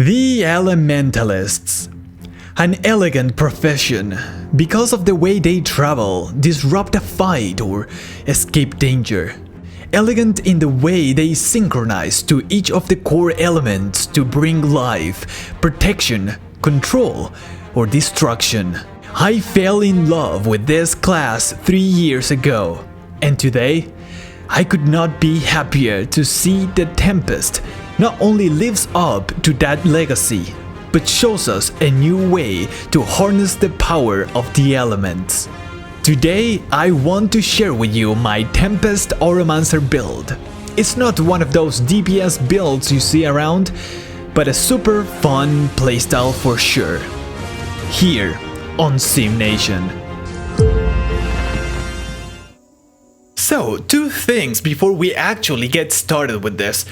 The Elementalists. An elegant profession, because of the way they travel, disrupt a fight or escape danger. Elegant in the way they synchronize to each of the core elements to bring life, protection, control, or destruction. I fell in love with this class 3 years ago, and today, I could not be happier to see the Tempest not only lives up to that legacy, but shows us a new way to harness the power of the elements. Today, I want to share with you my Tempest Auramancer build. It's not one of those DPS builds you see around, but a super fun playstyle for sure. Here on Sim Nation. So, two things before we actually get started with this.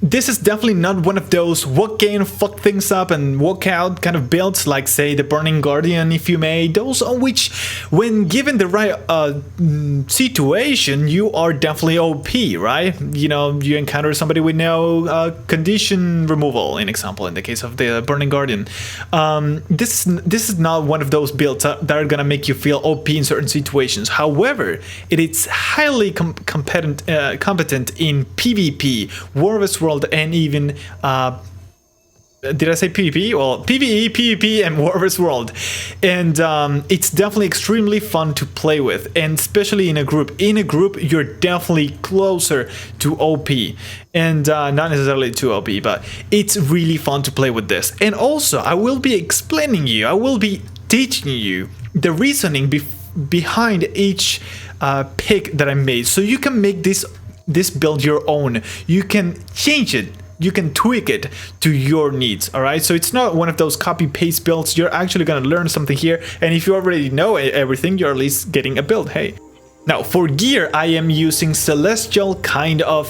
This is definitely not one of those walk in, fuck things up and walk out kind of builds like, say, the Burning Guardian, if you may. Those on which, when given the right situation, you are definitely OP, right? You know, you encounter somebody with no condition removal, in example, in the case of the Burning Guardian. This is not one of those builds that are gonna make you feel OP in certain situations. However, it is highly competent in PvP, War vs. World, and even did I say PvP? Well, PvE, PvP, and War vs. World. And it's definitely extremely fun to play with, and especially in a group. In a group, you're definitely closer to OP, and not necessarily to OP, but it's really fun to play with this. And also, I will be explaining you, I will be teaching you the reasoning behind each pick that I made, so you can make this build your own. You can change it, you can tweak it to your needs. All right, so it's not one of those copy paste builds. You're actually going to learn something here, and if you already know everything, you're at least getting a build. Hey, now for gear, I am using celestial kind of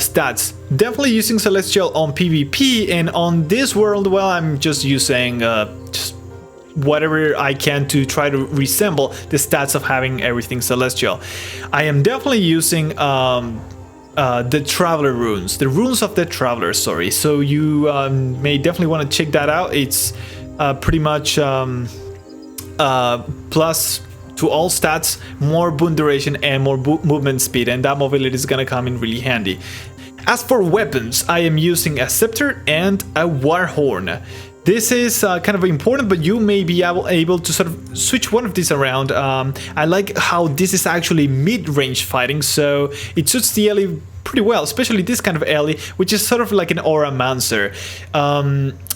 stats. Definitely using celestial on PvP, and on this world, well, I'm just using just whatever I can to try to resemble the stats of having everything celestial. I am definitely using the Traveler runes, the runes of the Traveler, sorry. So you may definitely want to check that out. It's pretty much plus to all stats, more boon duration and more movement speed, and that mobility is gonna come in really handy. As for weapons, I am using a scepter and a war horn. This is kind of important, but you may be able to sort of switch one of these around. I like how this is actually mid-range fighting, so it suits the Ellie pretty well, especially this kind of Ellie, which is sort of like an Auramancer.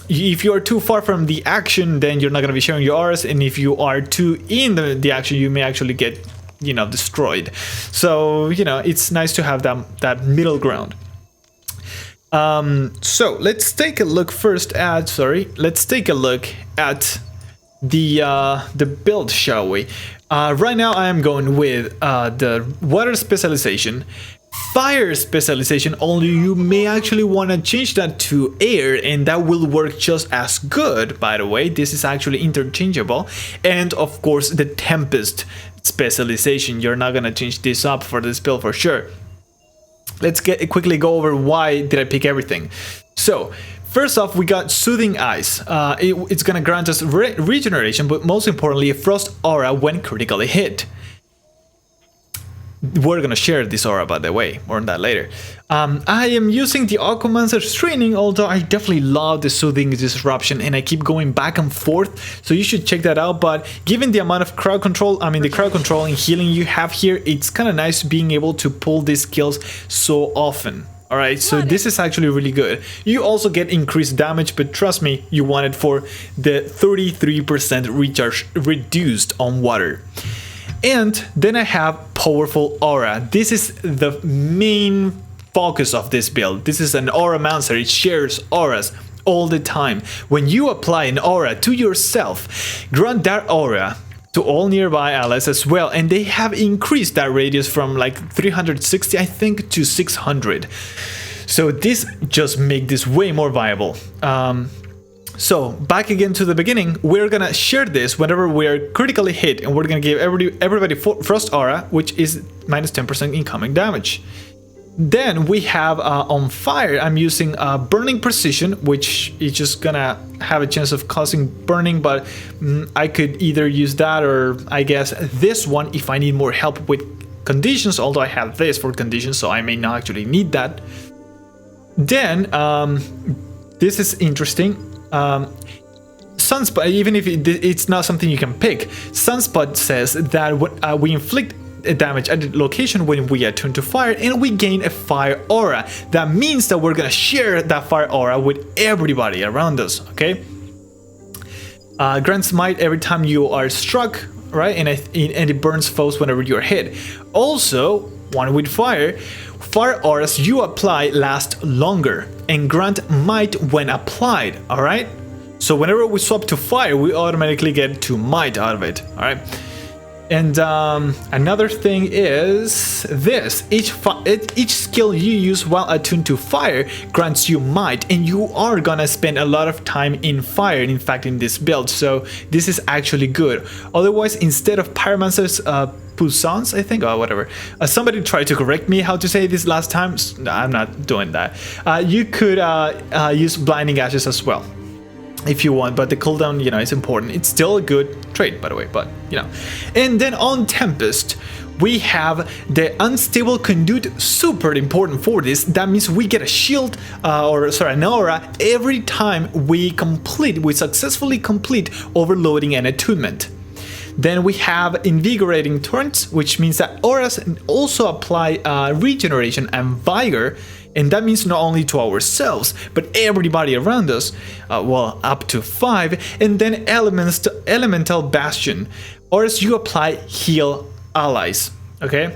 If you are too far from the action, then you're not going to be showing your auras, and if you are too in the action, you may actually get, you know, destroyed. So, you know, it's nice to have that middle ground. So let's take a look first at, let's take a look at the build, shall we? Right now I am going with the water specialization, fire specialization, only you may actually want to change that to air, and that will work just as good, by the way. This is actually interchangeable. And of course the Tempest specialization, you're not gonna change this up for this build for sure. Let's quickly go over why did I pick everything. So first off, we got Soothing Eyes. It's gonna grant us regeneration, but most importantly, a frost aura when critically hit. We're gonna share this aura, by the way, more on that later. I am using the Auramancer's training, although I definitely love the Soothing Disruption, and I keep going back and forth, so you should check that out. But given the amount of crowd control, the crowd control and healing you have here, it's kind of nice being able to pull these skills so often. Alright, so this is actually really good. You also get increased damage, but trust me, you want it for the 33% recharge reduced on water. And then I have Powerful Aura. This is the main focus of this build. This is an Auramancer. It shares auras all the time. When you apply an aura to yourself, grant that aura to all nearby allies as well, and they have increased that radius from like 360, I think, to 600. So this just makes this way more viable. So back again to the beginning, we're gonna share this whenever we're critically hit, and we're gonna give everybody Frost Aura, which is minus 10% incoming damage. Then we have on fire, I'm using burning precision, which is just gonna have a chance of causing burning, but I could either use that or I guess this one if I need more help with conditions, although I have this for conditions, so I may not actually need that. Then this is interesting. Sunspot, even if it's not something you can pick, Sunspot says that we inflict damage at the location when we attune to fire, and we gain a fire aura. That means that we're gonna share that fire aura with everybody around us. Okay. Grants might every time you are struck, right? And it burns foes whenever you're hit. Also, one with fire auras you apply last longer and grant might when applied. All right. So whenever we swap to fire, we automatically get 2 might out of it. All right. And another thing is this: each skill you use while attuned to fire grants you might, and you are gonna spend a lot of time in fire, in fact, in this build. So this is actually good. Otherwise, instead of Pyromancer's puissance, I think, or whatever. Somebody tried to correct me how to say this last time. No, I'm not doing that. You could use blinding ashes as well, if you want, but the cooldown, you know, is important. It's still a good trait, by the way, but you know. And then on Tempest, we have the unstable conduit, super important for this. That means we get a shield, an aura every time we successfully complete overloading an attunement. Then we have invigorating Thorns, which means that auras also apply regeneration and vigor. And that means not only to ourselves, but everybody around us, well, up to 5. And then Elemental Bastion, or as you apply heal allies, okay?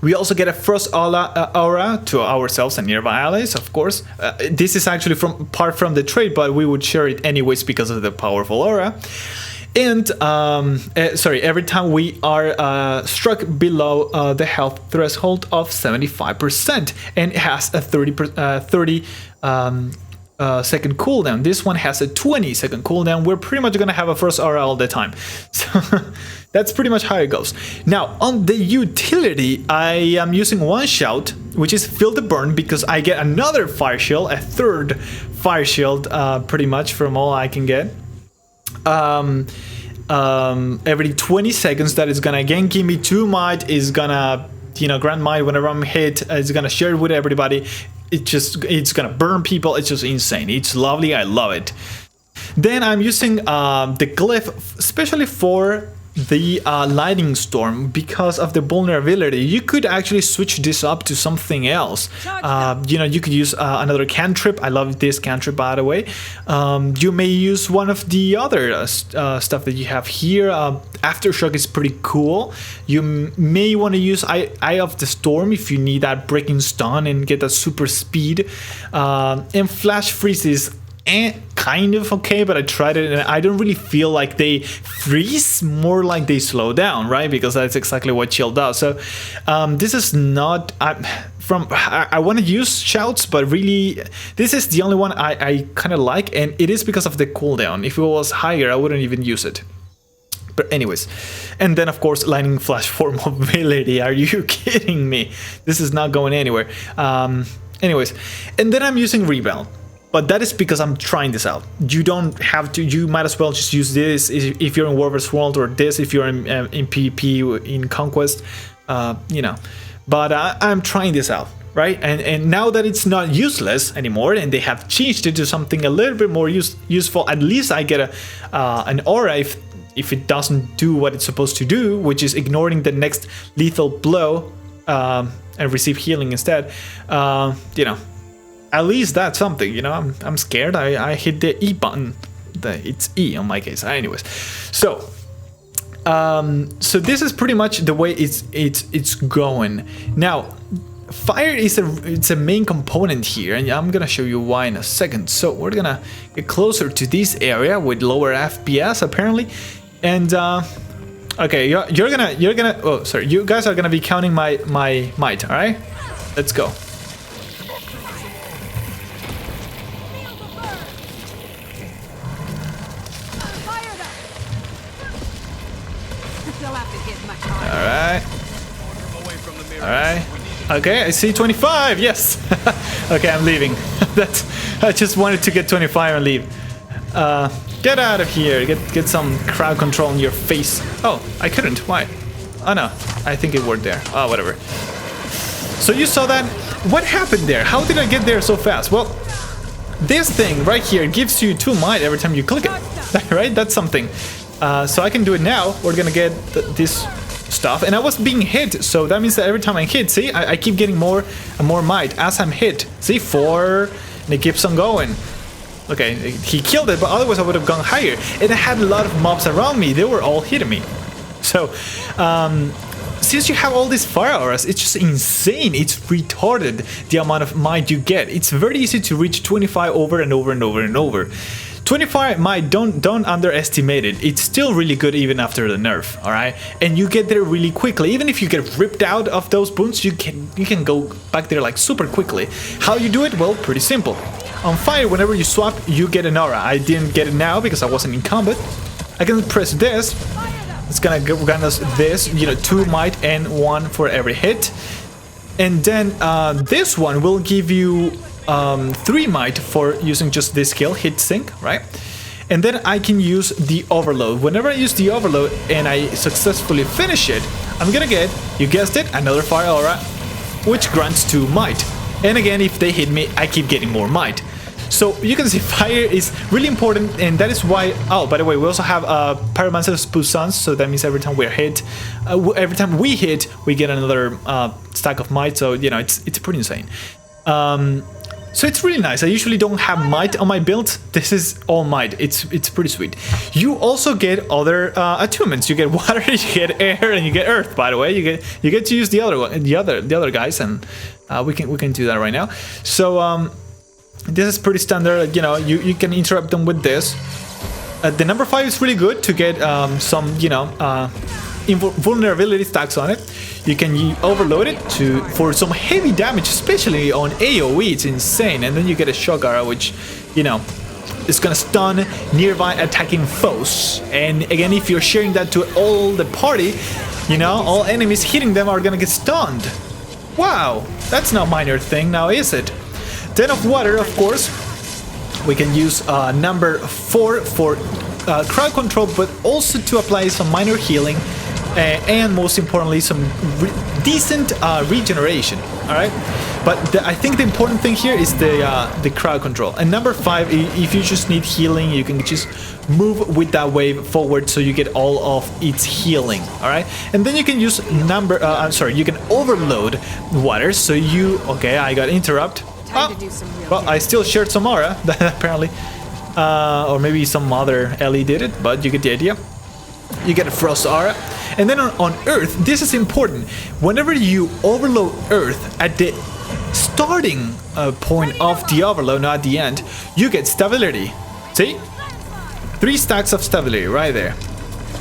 We also get a Frost aura to ourselves and nearby allies, of course. This is actually apart from the trait, but we would share it anyways because of the powerful aura. And every time we are struck below the health threshold of 75%, and it has a 30 second cooldown. This one has a 20-second cooldown. We're pretty much gonna have a first aura all the time. So that's pretty much how it goes. Now on the utility, I am using one shout, which is Feel the Burn, because I get another fire shield, a third fire shield, pretty much from all I can get. Every 20 seconds, that is gonna again give me 2 might, is gonna, you know, grant might whenever I'm hit. It's gonna share it with everybody. It's gonna burn people. It's just insane. It's lovely. I love it. Then I'm using the glyph, especially for the lightning storm, because of the vulnerability. You could actually switch this up to something else. You know, you could use another cantrip. I love this cantrip, by the way. You may use one of the other stuff that you have here. Aftershock is pretty cool. You may want to use Eye of the Storm if you need that breaking stun and get that super speed. And Flash Freeze is kind of okay, but I tried it and I don't really feel like they freeze, more like they slow down, right? Because that's exactly what chill does. So this is not I want to use shouts, but really this is the only one I kind of like, and it is because of the cooldown. If it was higher, I wouldn't even use it. But anyways, and then of course lightning flash for mobility. Are you kidding me? This is not going anywhere. Anyways, and then I'm using rebound. But that is because I'm trying this out. You don't have to. You might as well just use this if you're in Warver's World, or this if you're in PvP in Conquest. You know. But I'm trying this out, right? And now that it's not useless anymore, and they have changed it to something a little bit more useful, at least I get an aura if it doesn't do what it's supposed to do, which is ignoring the next lethal blow and receive healing instead. You know. At least that's something, you know. I'm scared. I hit the E button. It's E on my case. Anyways, so this is pretty much the way it's going. Now, fire is a main component here, and I'm gonna show you why in a second. So we're gonna get closer to this area with lower FPS apparently, and okay, you're gonna. Oh, sorry. You guys are gonna be counting my might. All right, let's go. Okay, I see 25. Yes. Okay, I'm leaving. I just wanted to get 25 and leave. Get out of here. Get some crowd control in your face. Oh, I couldn't. Why? Oh no, I think it worked there. Oh, whatever. So you saw that? What happened there? How did I get there so fast? Well, this thing right here gives you 2 might every time you click it. Right? That's something. So I can do it now. We're gonna get this stuff. And I was being hit, so that means that every time I hit, see, I keep getting more and more might as I'm hit. See, 4, and it keeps on going. Okay, he killed it, but otherwise I would have gone higher. And I had a lot of mobs around me. They were all hitting me. So, since you have all these fire auras, it's just insane. It's retarded, the amount of might you get. It's very easy to reach 25 over and over and over and over. 25 might, don't underestimate it. It's still really good even after the nerf, alright? And you get there really quickly. Even if you get ripped out of those boons, you can go back there like super quickly. How you do it? Well, pretty simple. On fire, whenever you swap, you get an aura. I didn't get it now because I wasn't in combat. I can press this. It's gonna grant us this, you know, 2 might and 1 for every hit. And then this one will give you 3 might for using just this skill, hit sync, right? And then I can use the overload. Whenever I use the overload and I successfully finish it, I'm gonna get, you guessed it, another fire aura, which grants 2 might. And again, if they hit me, I keep getting more might. So you can see fire is really important, and that is why. Oh, by the way, we also have Pyromancer's Puissance, so that means every time we're hit, every time we hit, we get another stack of might. So you know, it's pretty insane. So it's really nice. I usually don't have might on my build. This is all might. It's pretty sweet. You also get other attunements. You get water, you get air, and you get earth. By the way, you get to use the other one, the other guys, and we can do that right now. So this is pretty standard. You know, you can interrupt them with this. The number 5 is really good to get some, you know, vulnerability stacks on it. You can overload it for some heavy damage, especially on AoE. It's insane. And then you get a shock arrow, which, you know, is gonna stun nearby attacking foes. And again, if you're sharing that to all the party, you know, all enemies hitting them are gonna get stunned. Wow, that's not a minor thing now, is it? 10 of water, of course. We can use number 4 for crowd control, but also to apply some minor healing, and most importantly, some decent regeneration. All right, but I think the important thing here is the crowd control. And number 5, if you just need healing, you can just move with that wave forward, so you get all of its healing. All right, and then you can use you can overload water. So okay, I got interrupt. Well, I still shared some aura, apparently. Or maybe some other Ellie did it, but you get the idea. You get a frost aura. And then on Earth, this is important. Whenever you overload Earth at the starting point of the overload, not at the end, you get stability. See? 3 stacks of stability right there.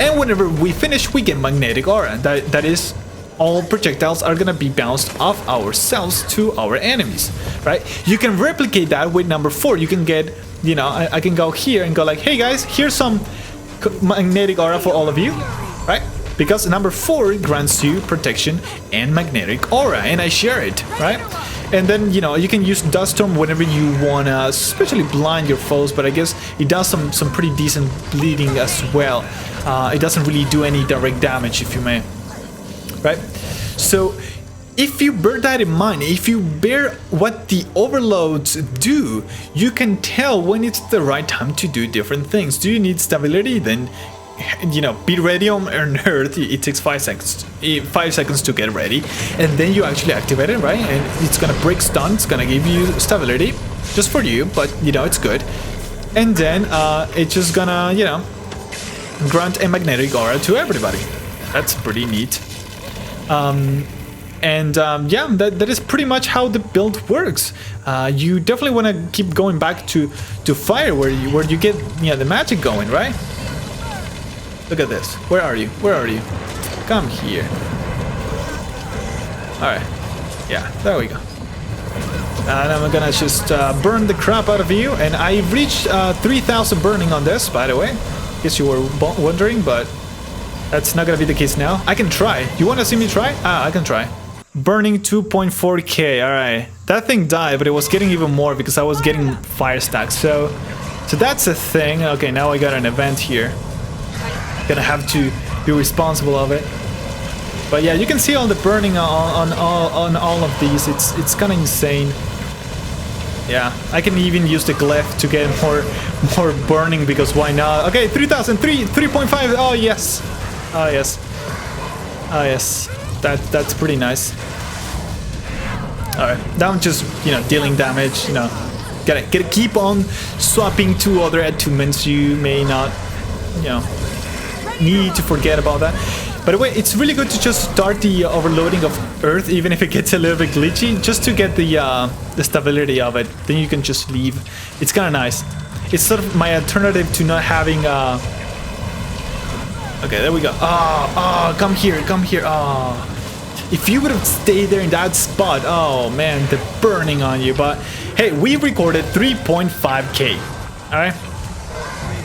And whenever we finish, we get magnetic aura. That is, all projectiles are gonna be bounced off ourselves to our enemies, right? You can replicate that with number 4. You can get, you know, I can go here and go like, hey guys, here's some magnetic aura for all of you, right? Because number 4 grants you protection and magnetic aura, and I share it, right? And then, you know, you can use Dust Storm whenever you wanna, especially blind your foes, but I guess it does some pretty decent bleeding as well. It doesn't really do any direct damage, if you may. Right? So if you bear that in mind, if you bear what the overloads do, you can tell when it's the right time to do different things. Do you need stability? Then, you know, be ready on Earth. It takes 5 seconds. 5 seconds to get ready, and then you actually activate it, right? And it's gonna break stun. It's gonna give you stability, just for you, but you know it's good. And then it's just gonna, you know, grant a magnetic aura to everybody. That's pretty neat. Yeah, that is pretty much how the build works. You definitely want to keep going back to fire, where you get, you know, the magic going, right? Look at this. Where are you? Where are you? Come here. All right. Yeah, there we go. And I'm gonna just burn the crap out of you. And I've reached 3,000 burning on this, by the way. Guess you were wondering, but that's not gonna be the case now. I can try. You wanna see me try? I can try. Burning 2.4k. Alright. That thing died, but it was getting even more because I was getting fire stacks. So that's a thing. Okay, now I got an event here. Gonna have to be responsible of it. But yeah, you can see all the burning on all of these. It's kind of insane. Yeah, I can even use the glyph to get more burning because why not? Okay, 3,000, 3.5. Oh yes, oh yes, oh yes. That's pretty nice. All right, now I'm just dealing damage. Gotta keep on swapping to other attunements. You may not need to forget about that. By the way, it's really good to just start the overloading of Earth, even if it gets a little bit glitchy, just to get the stability of it. Then you can just leave. It's kind of nice. It's sort of my alternative to not having. Okay, there we go. Come here, come here. If you would have stayed there in that spot, oh man, the burning on you. But hey, we recorded 3.5k. All right.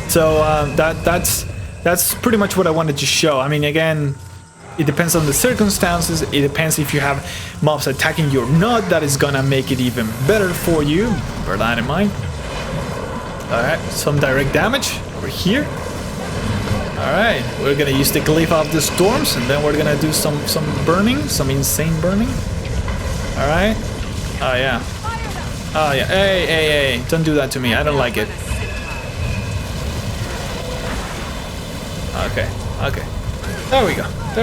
So that's pretty much what I wanted to show. I mean, again, it depends on the circumstances. It depends if you have mobs attacking you or not. That is gonna make it even better for you. Bear that in mind. All right, some direct damage over here. All right, we're gonna use the glyph of the storms, and then we're gonna do some burning, some insane burning. All right. Oh yeah. Oh yeah. Hey! Don't do that to me. I don't like it. Okay. There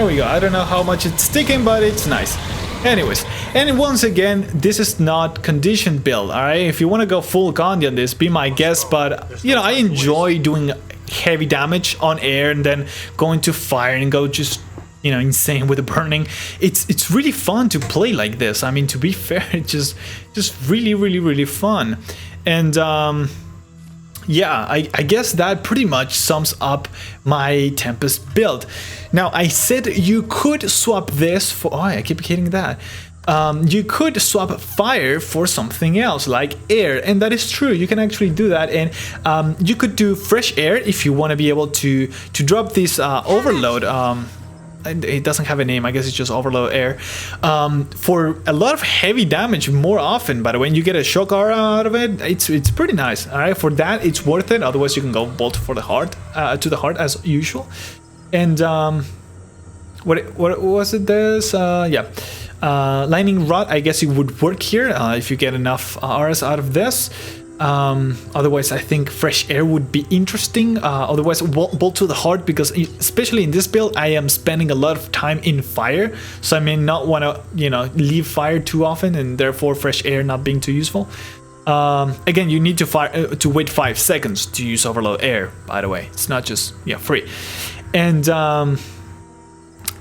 we go. I don't know how much it's sticking, but it's nice. Anyways, and once again, this is not condition build, alright? If you want to go full Gandhi on this, be my guest, but I enjoy doing heavy damage on air and then going to fire and go just insane with the burning. It's really fun to play like this. I mean, to be fair, it's just really fun. And yeah, I guess that pretty much sums up my Tempest build. Now, I said you could swap this for... Oh, I keep hitting that. You could swap fire for something else, like air. And that is true. You can actually do that. And you could do fresh air if you want to be able to drop this overload. It doesn't have a name, I guess it's just overload air, for a lot of heavy damage more often. By the way, when you get a shock aura out of it, it's pretty nice. All right, for that it's worth it. Otherwise you can go bolt for the heart, to the heart as usual. And what was it? This yeah, lightning rod, I guess it would work here if you get enough auras out of this. Otherwise I think fresh air would be interesting. Otherwise bolt to the heart, because especially in this build I am spending a lot of time in fire, so I may not want to leave fire too often, and therefore fresh air not being too useful. Again, you need to wait 5 seconds to use overload air, by the way. It's not just free.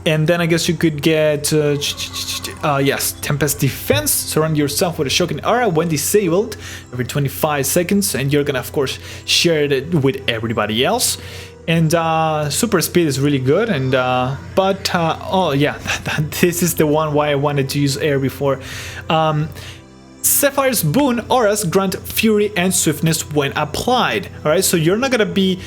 And then I guess you could get yes, Tempest Defense. Surround yourself with a shocking aura when disabled every 25 seconds, and you're gonna of course share it with everybody else. And super speed is really good. And oh yeah, this is the one why I wanted to use air before. Sapphire's boon auras grant fury and swiftness when applied. Alright, so you're not gonna be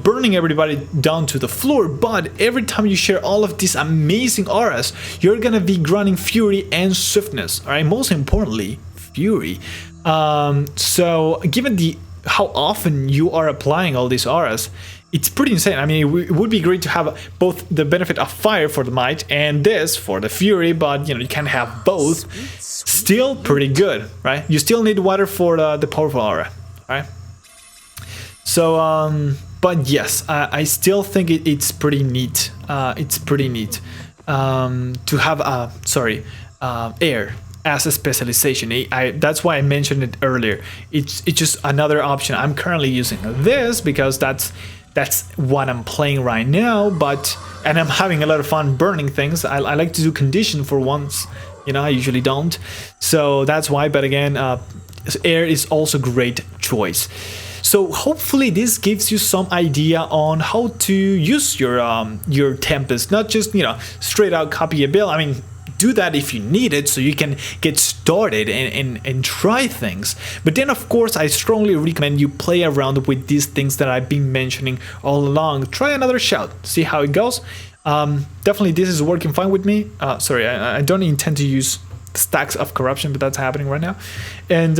burning everybody down to the floor, but every time you share all of these amazing auras, you're gonna be granting fury and swiftness. Alright, most importantly, fury. So given how often you are applying all these auras, it's pretty insane. I mean, it would be great to have both the benefit of fire for the might and this for the fury, but you can't have both. Still pretty good, right? You still need water for the powerful aura, right? So, but yes, I still think it's pretty neat. It's pretty neat to have air as a specialization. That's why I mentioned it earlier. It's just another option. I'm currently using this because that's what I'm playing right now, and I'm having a lot of fun burning things. I like to do condition for once, I usually don't, so that's why. But again, air is also a great choice. So hopefully this gives you some idea on how to use your Tempest, not just straight out copy a build. I mean, do that if you need it, so you can get started and try things. But then of course I strongly recommend you play around with these things that I've been mentioning all along. Try another shout, see how it goes. Definitely this is working fine with me. Sorry, I don't intend to use stacks of corruption, but that's happening right now. And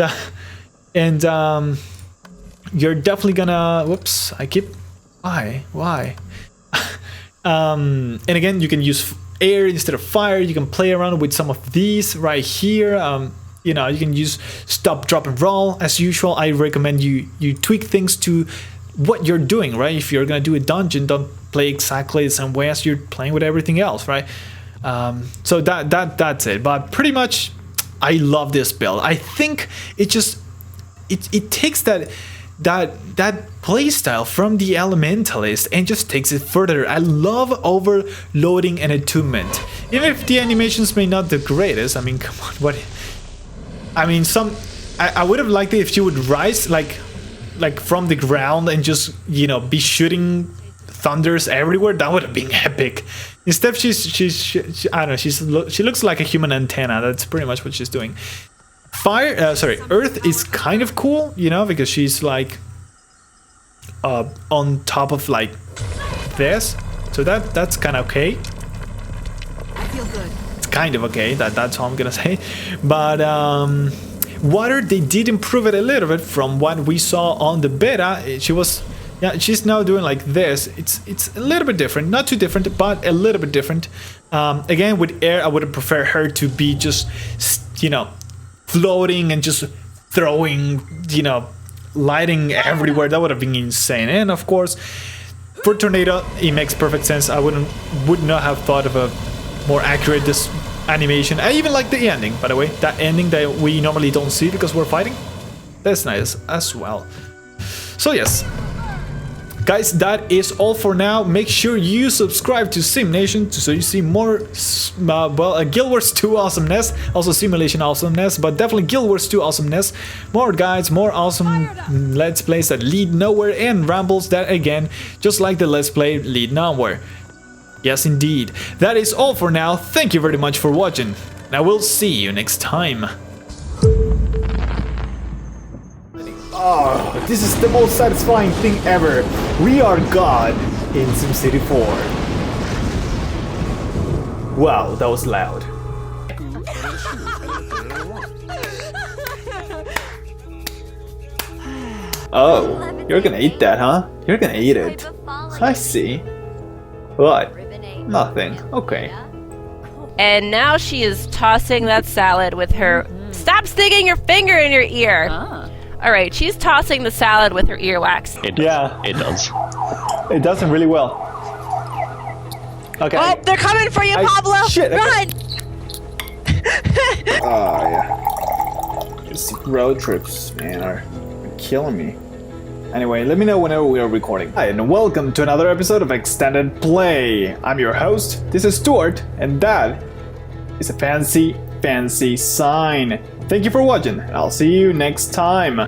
you're definitely gonna, whoops, I keep, why? And again, you can use air instead of fire. You can play around with some of these right here. You know, you can use stop, drop, and roll as usual. I recommend you tweak things to what you're doing, right? If you're gonna do a dungeon, don't play exactly the same way as you're playing with everything else, right? So that's it. But pretty much, I love this build. I think it just it takes that playstyle from the Elementalist and just takes it further. I love overloading an attunement, even if the animations may not the greatest. I mean, come on, what? I mean, I would have liked it if she would rise like from the ground and just, you know, be shooting thunders everywhere. That would have been epic. Instead, she I don't know. She looks like a human antenna. That's pretty much what she's doing. Earth is kind of cool, you know, because she's like on top of like this, so that's kind of okay. I feel good. It's kind of okay. That's all I'm gonna say. But water, they did improve it a little bit from what we saw on the beta. She's now doing like this. It's a little bit different, not too different, but a little bit different. Again, with air, I would have preferred her to be just, you know, floating and just throwing, you know, lighting everywhere. That would have been insane. And of course, for tornado, it makes perfect sense. I would not have thought of a more accurate this animation. I even like the ending, by the way. That ending that we normally don't see because we're fighting. That's nice as well. So yes, guys, that is all for now. Make sure you subscribe to Sim Nation so you see more, Guild Wars 2 awesomeness, also simulation awesomeness, but definitely Guild Wars 2 awesomeness. More guides, more awesome Let's Plays that lead nowhere, and rambles that, again, just like the Let's Play, lead nowhere. Yes, indeed. That is all for now. Thank you very much for watching. And I will see you next time. Oh, this is the most satisfying thing ever. We are God in SimCity 4. Wow, that was loud. Oh, you're gonna eat that, huh? You're gonna eat it. I see. What? Nothing. Okay. And now she is tossing that salad with her... Stop sticking your finger in your ear! Alright, she's tossing the salad with her earwax. It does. It does really well. Okay. Oh, they're coming for you, Pablo! Shit, run! Oh, yeah. These road trips, man, are killing me. Anyway, let me know whenever we are recording. Hi, and welcome to another episode of Extended Play. I'm your host, this is Stuart, and that is a fancy sign. Thank you for watching, and I'll see you next time.